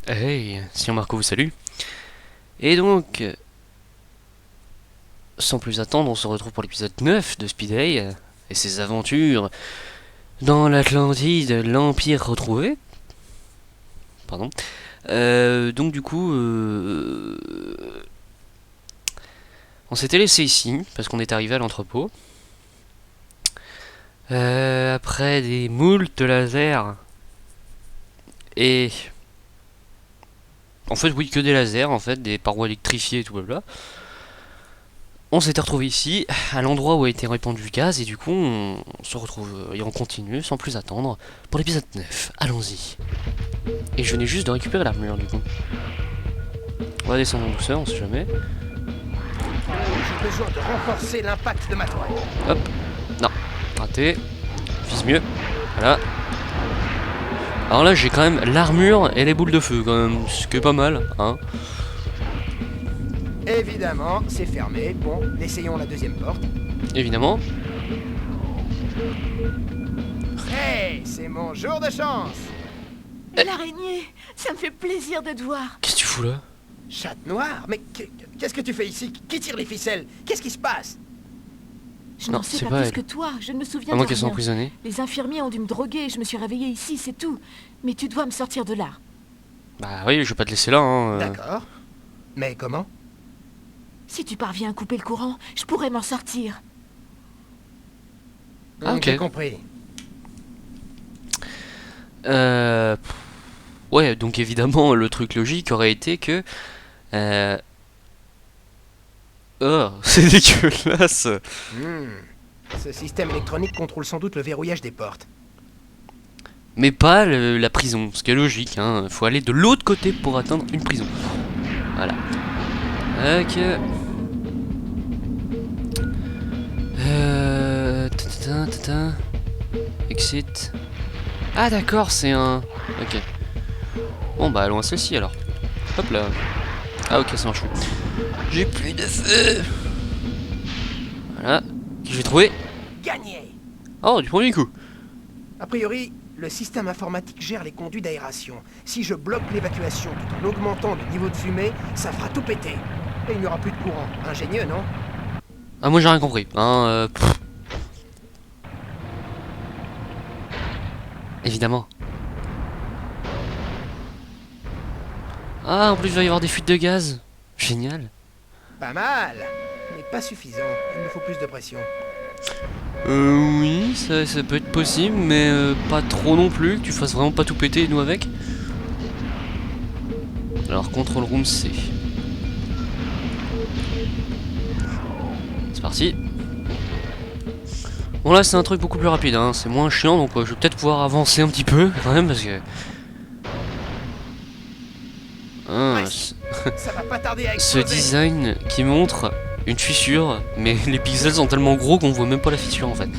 Hey, Sion Marco vous salue. Et donc, sans plus attendre, on se retrouve pour l'épisode 9 de Speed Day et ses aventures dans l'Atlantide, l'Empire retrouvé. Pardon. Donc du coup, on s'était laissé ici parce qu'on est arrivé à l'entrepôt. Après des moultes lasers et en fait oui que des lasers en fait, des parois électrifiées et tout blabla. On s'était retrouvé ici, à l'endroit où a été répandu le gaz, et du coup, on se retrouve et on continue sans plus attendre pour l'épisode 9. Allons-y. Et je venais juste de récupérer l'armure, du coup. On va descendre en douceur, on sait jamais. J'ai besoin de renforcer l'impact de ma toile. Hop. Non. Raté. Vise mieux. Voilà. Alors là, j'ai quand même l'armure et les boules de feu, quand même. Ce qui est pas mal, hein. Évidemment, c'est fermé. Bon, essayons la deuxième porte. Évidemment. Hey, c'est mon jour de chance. L'araignée, ça me fait plaisir de te voir. Qu'est-ce que tu fous là? Chatte noire, mais qu'est-ce que tu fais ici? Qui tire les ficelles? Qu'est-ce qui se passe? Je Non, n'en sais c'est pas pas plus elle. que toi, je ne me souviens À de moins qu'elle soit rien. emprisonnée. Les infirmiers ont dû me droguer, je me suis réveillée ici, c'est tout. Mais tu dois me sortir de là. Bah oui, je vais pas te laisser là, hein. D'accord. Mais comment? Si tu parviens à couper le courant, je pourrais m'en sortir. Ah, ok. J'ai compris. Ouais, donc évidemment, le truc logique aurait été que... Oh, c'est dégueulasse. Ce système électronique contrôle sans doute le verrouillage des portes. Mais pas la prison, ce qui est logique, hein. Faut aller de l'autre côté pour atteindre une prison. Voilà. Ok. Tata, tata. Exit. Ah d'accord, c'est un... Ok. Bon bah allons à celle-ci alors. Hop là. Ah ok, ça marche plus. J'ai plus de feu. Voilà. Qui j'ai trouvé? Gagné! Oh, du premier coup. A priori, le système informatique gère les conduits d'aération. Si je bloque l'évacuation tout en augmentant le niveau de fumée, ça fera tout péter. Et il n'y aura plus de courant. Ingénieux, non? Ah moi j'ai rien compris. Hein, Évidemment. Ah, en plus il va y avoir des fuites de gaz. Génial. Pas mal, mais pas suffisant. Il me faut plus de pression. Oui, ça peut être possible, mais pas trop non plus, que tu fasses vraiment pas tout péter et nous avec. Alors, control room C. C'est parti. Bon là c'est un truc beaucoup plus rapide, hein. C'est moins chiant, donc je vais peut-être pouvoir avancer un petit peu quand même, parce que... Ah, Ouais. Ça va pas tarder à ce exploser. design qui montre une fissure, mais les pixels sont tellement gros qu'on voit même pas la fissure en fait.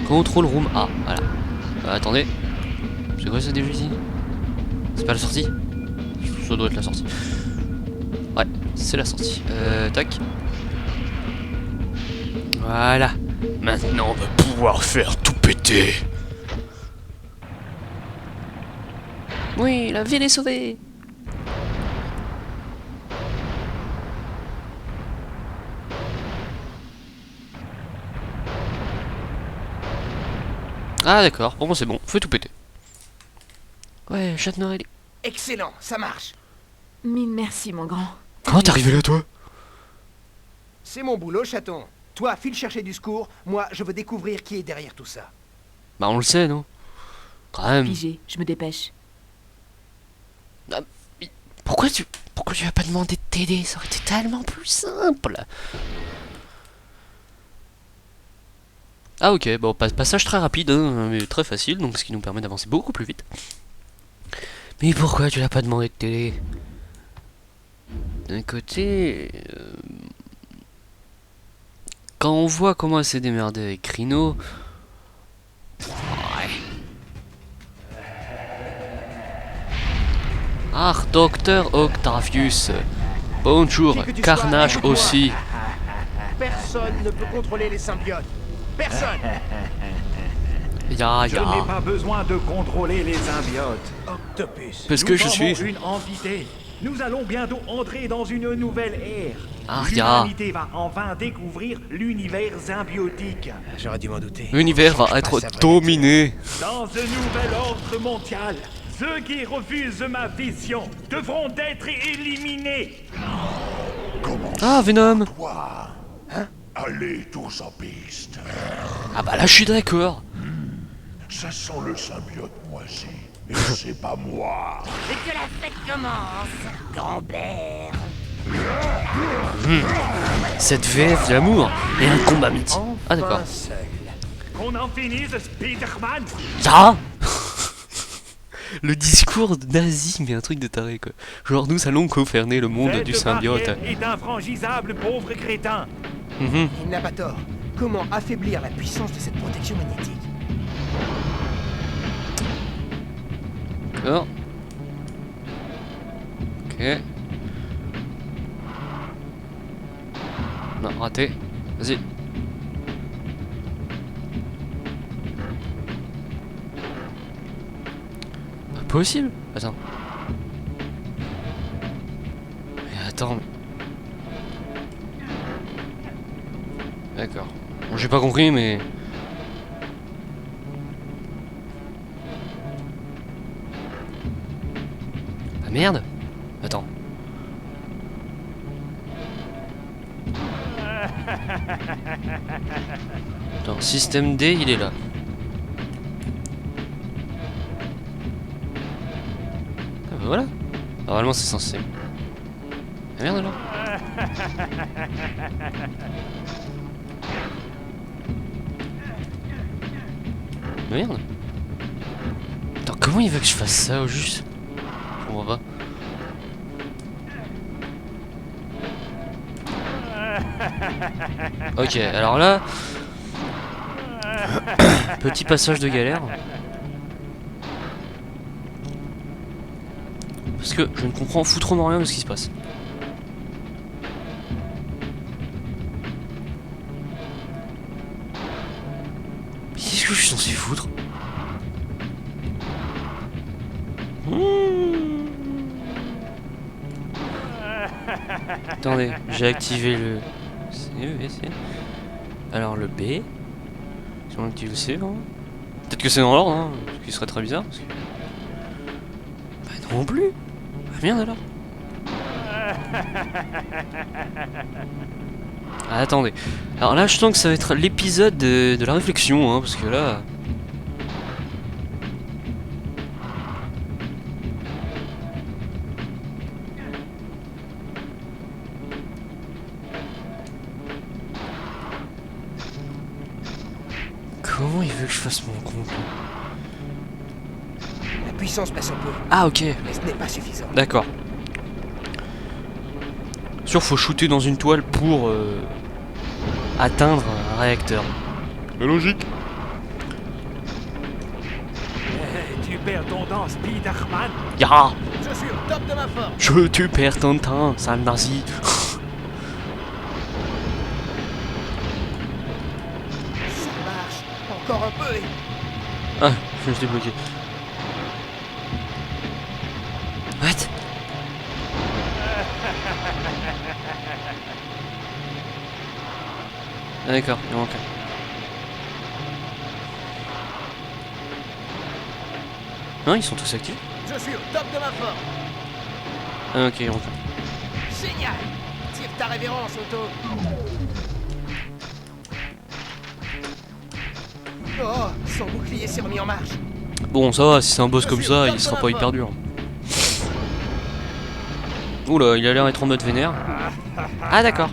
Control room A, voilà. Attendez, c'est quoi ça déjà ici? C'est pas la sortie? Ça doit être la sortie. Ouais, c'est la sortie. Tac. Voilà. Maintenant on va pouvoir faire tout péter. Oui, la ville est sauvée. Ah d'accord, bon c'est bon, fais tout péter. Ouais, chatte noire, elle est... Excellent, ça marche. Mille merci, mon grand. Comment t'es arrivé là toi? C'est mon boulot, chaton. Toi, file chercher du secours. Moi, je veux découvrir qui est derrière tout ça. Bah on le sait, non? Quand même. Pigé, je me dépêche. Pourquoi tu as pas demandé de t'aider? Ça aurait été tellement plus simple. Ah ok, bon passage très rapide, hein, mais très facile, donc ce qui nous permet d'avancer beaucoup plus vite. Mais pourquoi tu l'as pas demandé de t'aider? D'un côté... quand on voit comment elle s'est démerdée avec Rhino... Ouais. Ah, Docteur Octavius. Bonjour, Qui que tu Carnage sois, écoute-moi. aussi. Personne ne peut contrôler les symbiotes. Personne. Ya Je ya. n'ai pas besoin de contrôler les symbiotes. Octopus. Parce que je suis... Une entité. Nous allons bientôt entrer dans une nouvelle ère. Aria. L'humanité va enfin découvrir l'univers symbiotique. J'aurais dû m'en douter. L'univers Change va pas être sa vraie dominé. Dans ce nouvel ordre mondial, ceux qui refusent ma vision devront être éliminés. Ah, Venom. Allez tous en piste. Ah bah là, je suis d'accord. Ça sent le symbiote moisi. Et c'est pas moi. Et que la fête commence, grand-père. Cette VF d'amour et un combat mythique. Ah d'accord. Enfin seul. Qu'on en finisse, Spider-Man. Ya. Le discours nazi, mais un truc de taré quoi. Genre nous allons gouverner le monde du Cette symbiote. barrière est infrangisable, pauvre crétin. Mhm. Il n'a pas tort. Comment affaiblir la puissance de cette protection magnétique? D'accord. Ok. Non, raté. Vas-y. Pas possible. Attends. Mais attends. D'accord. Bon, j'ai pas compris, mais... Ah merde. Attends. Attends, système D, il est là. Ah bah voilà. Normalement c'est censé. Ah merde alors. Merde. Attends, comment il veut que je fasse ça au juste? Je comprends pas. Ok, alors là... Petit passage de galère. Parce que je ne comprends foutrement rien de ce qui se passe. Qu'est-ce que je suis censé foutre? Attendez, j'ai activé le C, V, C. Alors le B. Si on active le C, vraiment. Peut-être que c'est dans l'ordre, hein, ce qui serait très bizarre. Parce que... Bah non plus. Ah merde alors. Ah, attendez. Alors là, je sens que ça va être l'épisode de la réflexion, hein, parce que là... Comment il veut que je fasse mon compte? La puissance passe un peu, Ah ok, mais ce n'est pas suffisant. d'accord. Sûr, faut shooter dans une toile pour atteindre un réacteur. C'est logique. Tu perds ton dent, Spider-Man. Ya, Je suis au top de ma forme. tu perds ton temps, sale nazi. Ça marche. Encore un peu et... Ah, je suis débloqué. What? Ah, d'accord, il manque un. Non, ils sont tous actifs. Je suis au top de ma forme. Ah, ok, il manque un. Génial. Tire ta révérence, Otto. Oh, son bouclier s'est remis en marche. Bon, ça va, si c'est un boss comme ça, il sera pas hyper dur. Oula, il a l'air d'être en mode vénère. Ah, d'accord.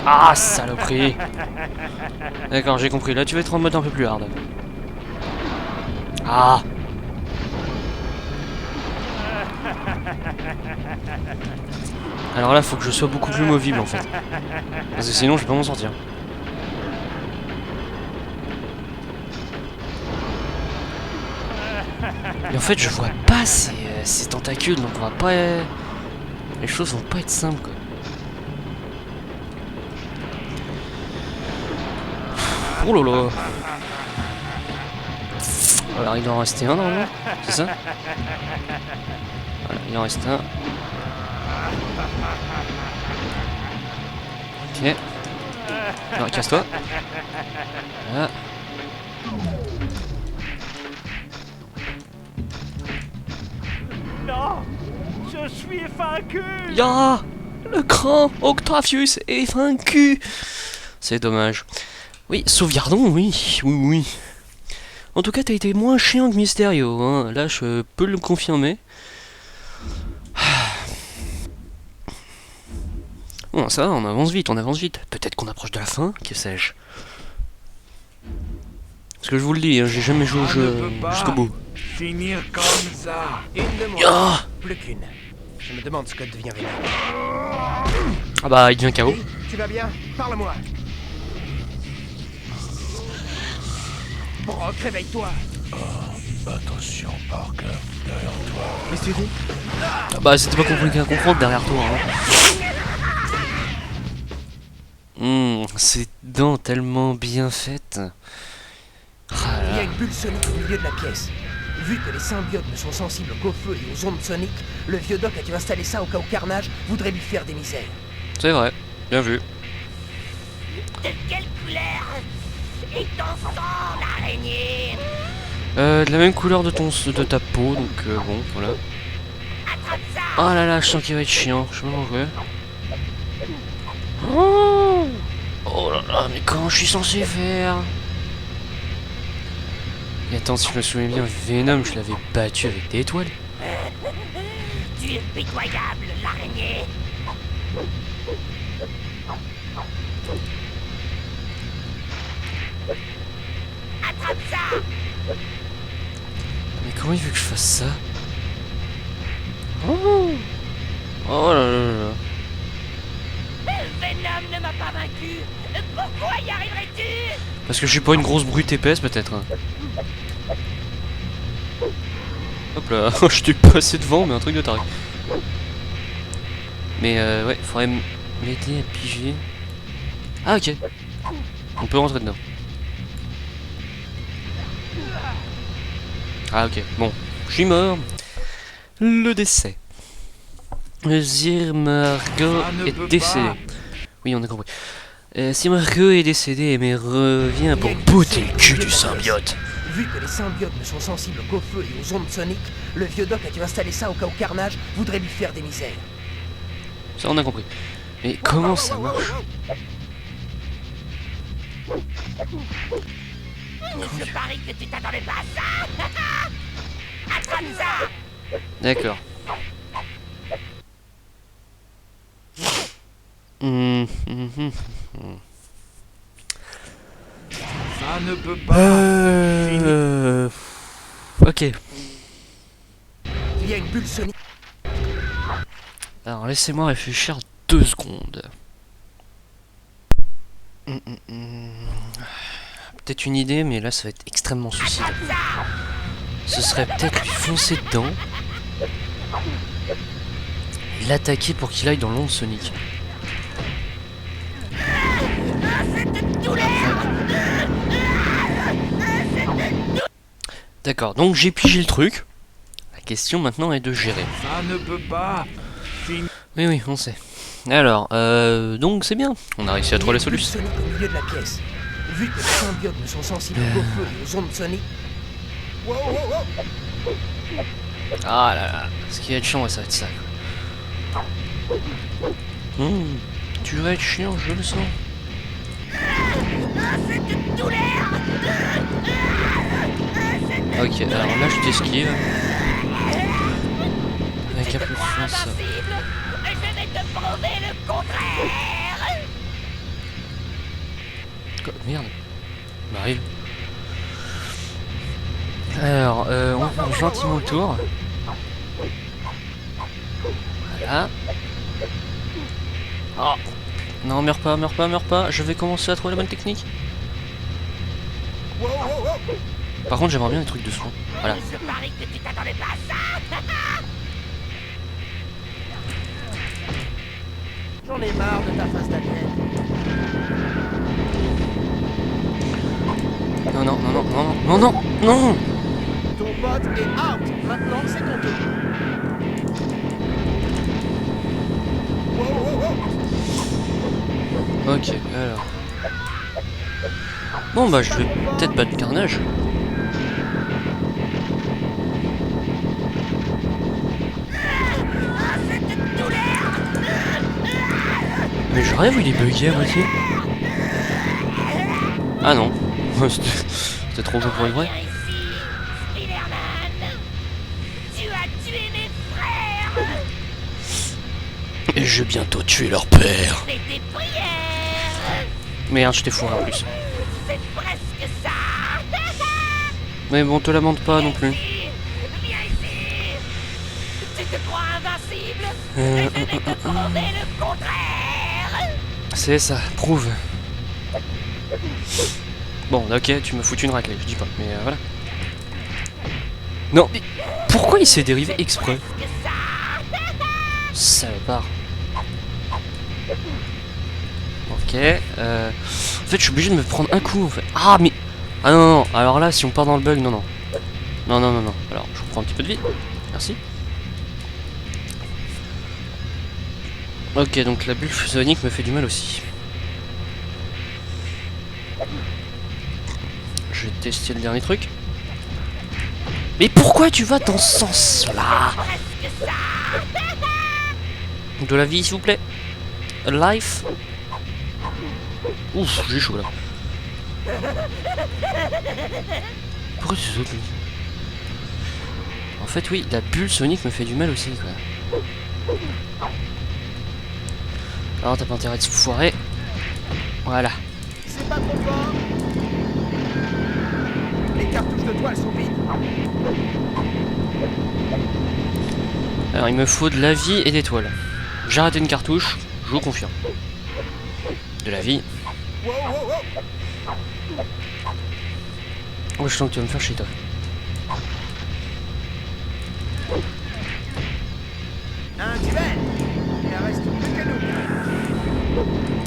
Ah, saloperie. D'accord, j'ai compris. Là, tu vas être en mode un peu plus hard. Ah. Alors là, faut que je sois beaucoup plus movible en fait. Parce que sinon, je vais pas m'en sortir. Et en fait, je vois pas ces tentacules, donc on va pas... Les choses vont pas être simples, quoi. Oh là là. Alors il en reste un normalement, c'est ça? Voilà, il en reste un. Ok. Alors casse-toi. Voilà. Non, je suis vaincu. Ya! Le grand Octavius est vaincu! C'est dommage. Oui, sauvegardons, oui, oui, oui. En tout cas, t'as été moins chiant que Mysterio, hein. Là, je peux le confirmer. Bon, ça va, on avance vite, on avance vite. Peut-être qu'on approche de la fin, que sais-je. Parce que je vous le dis, hein, j'ai jamais joué au jeu jusqu'au bout. Finir comme ça. Une de moins. Ya! Plus qu'une. Je me demande ce que devient Venom. Ah bah, il devient KO. Oui, tu vas bien? Parle-moi. Brock, réveille-toi. Attention, Parker, derrière toi. Qu'est-ce que tu dis? Ah bah, c'était pas compliqué à comprendre derrière toi, hein. Ces dents tellement bien faites. Ah Il y a là. une bulle sonique au milieu de la pièce. Vu que les symbiotes ne sont sensibles qu'au feu et aux ondes soniques, le vieux doc a dû installer ça au cas où Carnage voudrait lui faire des misères. C'est vrai, bien vu. De quelle couleur est ton sang, l'araignée? De la même couleur de ta peau, donc bon, voilà. Attrape ça. Oh là là, je sens qu'il va être chiant, je sais pas pourquoi. Oh, oh là là, mais comment je suis censé faire? Et attends, si je me souviens bien, Venom, je l'avais battu avec des étoiles. Tu es pitoyable, l'araignée. Attrape ça. Mais comment il veut que je fasse ça? Oh, oh là là là. Venom ne m'a pas vaincu. Pourquoi y arriverais-tu? Parce que je suis pas une grosse brute épaisse, peut-être. Hop là, je t'ai passé devant, mais un truc de taré. Mais ouais, faudrait m'aider à piger. Ah ok. On peut rentrer dedans. Ah ok, bon. Je suis mort. Le décès. Le Sir Margot est décédé. Oui, on a compris. Si Margot est décédé, mais revient pour botter le cul du symbiote. Vu que les symbiotes ne sont sensibles qu'au feu et aux ondes soniques, le vieux doc a dû installer ça au cas où Carnage voudrait lui faire des misères. Ça, on a compris. Mais comment ça marche? Je parie que tu t'attendais pas à ça. Attrape ça. D'accord. Ça ne peut pas. Ok. Il y a une bulle sonique. Alors laissez-moi réfléchir 2 secondes. Peut-être une idée, mais là ça va être extrêmement suicide. Ce serait peut-être lui foncer dedans. Et l'attaquer pour qu'il aille dans l'onde sonique. D'accord, donc j'ai pigé le truc. La question maintenant est de gérer. Ça ne peut pas. Oui, oui, on sait. Alors, donc c'est bien. On a réussi à trouver la Il y a une bulle solution. sonique au milieu de la pièce. Vu que les symbiotes ne sont sensibles qu'au feu et aux ondes soniques. Wow, wow, wow. Ah là là, ce qui va être chiant, ça va être ça. Tu vas être chiant, je le sens. Ok, alors là je t'esquive. Avec un peu de chance. Invincible. Je vais te prouver le contraire. Quoi, merde. M'arrive. Alors, on fait gentiment le tour. Voilà. Oh. Non, meurs pas, meurs pas, meurs pas. Je vais commencer à trouver la bonne technique. Wow, wow, wow. Par contre, j'aimerais bien des trucs de soin. Voilà. Je parie que tu t'attendais pas à ça. J'en ai marre de ta face d'alien. Non, non, non, non, non, non, non, non. Ton pote est out. Maintenant, c'est ton tour. Wow, wow, wow. Ok, alors. Bon bah je vais peut-être battre Carnage. Mais je rêve, il est bugué à moitié. Ah non, c'était trop beau pour être vrai. Tu as tué mes frères. Et je vais bientôt tuer leur père. C'est tes prières. Merde, je t'ai foiré en plus. C'est presque ça. Mais bon, te lamente pas non plus. Viens ici. Tu te crois invincible. Mais je vais te prouver le contraire. C'est ça, prouve. Bon, ok, tu m'as foutu une raclée, je dis pas, mais voilà. Non, mais pourquoi il s'est dérivé exprès? Salopard. Ok, en fait, je suis obligé de me prendre un coup, en fait. Ah, mais... Ah non, non, non, alors là, si on part dans le bug, non, non. Non, non, non, non. Alors, je reprends un petit peu de vie. Merci. Ok, donc la bulle fusionique me fait du mal aussi. Je vais tester le dernier truc. Mais pourquoi tu vas dans ce sens-là? De la vie, s'il vous plaît. Life. Ouf, j'ai chaud là. Pourquoi tu sautes? En fait, oui, la bulle sonique me fait du mal aussi, quoi. Alors, t'as pas intérêt de se foirer. Voilà. C'est pas trop fort. Les cartouches de toile sont vides. Alors, il me faut de la vie et des toiles. J'ai raté une cartouche, je vous confirme. De la vie. Wow, wow, wow. Oh, je sens que tu vas me faire chier, toi. Un duel. Il ne reste plus que nous.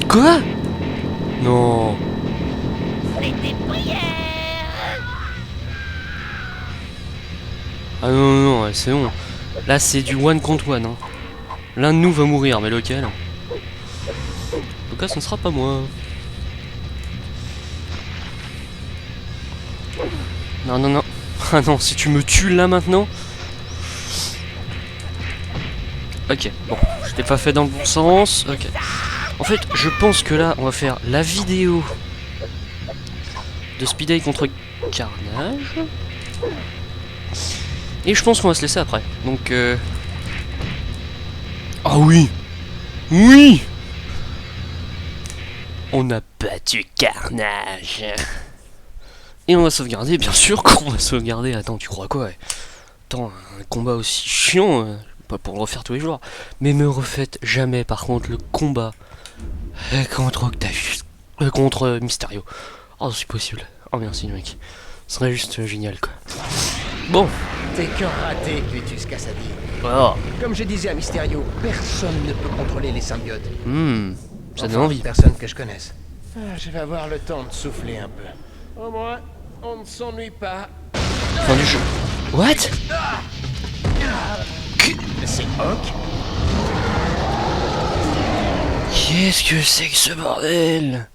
Quoi? Non. C'est tes prières. Ah non, non, non, ouais, c'est bon. Là, c'est du one contre one. Hein. L'un de nous va mourir, mais lequel? En tout cas, ce ne sera pas moi. Non, non, non. Ah non, si tu me tues là maintenant... Ok, bon, je t'ai pas fait dans le bon sens. Ok. En fait, je pense que là, on va faire la vidéo de Speed Eye contre Carnage. Et je pense qu'on va se laisser après. Donc, ah oui! Oui! On a battu Carnage! Et on va sauvegarder, bien sûr qu'on va sauvegarder. Attends, tu crois quoi? Ouais. Attends, un combat aussi chiant, pas pour le refaire tous les jours. Mais me refaites jamais, par contre, le combat contre Octavius, contre Mysterio. Oh, c'est possible. Oh, merci, mec. Ce serait juste génial, quoi. Bon. T'es qu'un raté, Plutus Cassadi. Oh. Comme je disais à Mysterio, personne ne peut contrôler les symbiotes. Ça donne Enfin, envie. Personne que je connaisse. Je vais avoir le temps de souffler un peu. Au moins, on ne s'ennuie pas. Fin du jeu. What? C'est Hawk. Qu'est-ce que c'est que ce bordel?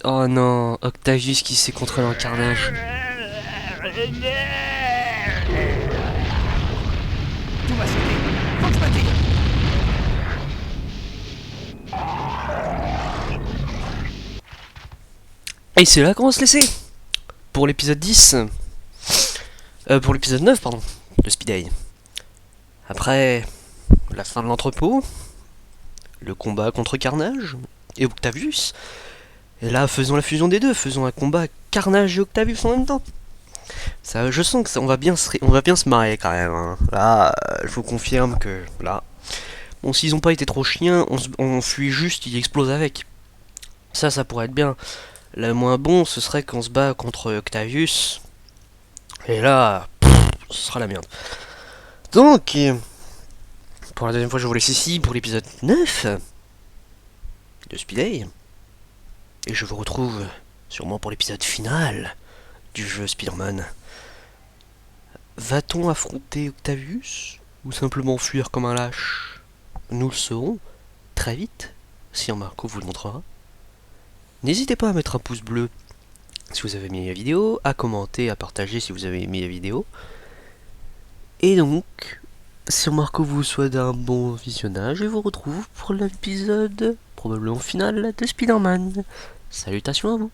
Oh non, Octavius qui s'est contrôlé en Carnage. Tout va sauter. Faut que je me tire. Et c'est là qu'on va se laisser pour l'épisode 10. Pour l'épisode 9, pardon, de Speed Eye. Après la fin de l'entrepôt, le combat contre Carnage et Octavius. Et là, faisons la fusion des deux, faisons un combat Carnage et Octavius en même temps. Ça, je sens que ça, on va bien se marrer quand même. Hein. Là, je vous confirme que là, bon, s'ils ont pas été trop chiens, on fuit juste, ils explosent avec. Ça pourrait être bien. Le moins bon, ce serait qu'on se bat contre Octavius. Et là, ce sera la merde. Donc, pour la deuxième fois, je vous laisse ici pour l'épisode 9 de Speed Eye. Et je vous retrouve sûrement pour l'épisode final du jeu Spider-Man. Va-t-on affronter Octavius ou simplement fuir comme un lâche? Nous le saurons très vite, si Marco vous le montrera. N'hésitez pas à mettre un pouce bleu si vous avez aimé la vidéo, à commenter, à partager si vous avez aimé la vidéo. Et donc, si Marco vous souhaite un bon visionnage et vous retrouve pour l'épisode probablement final de Spider-Man. Salutations à vous.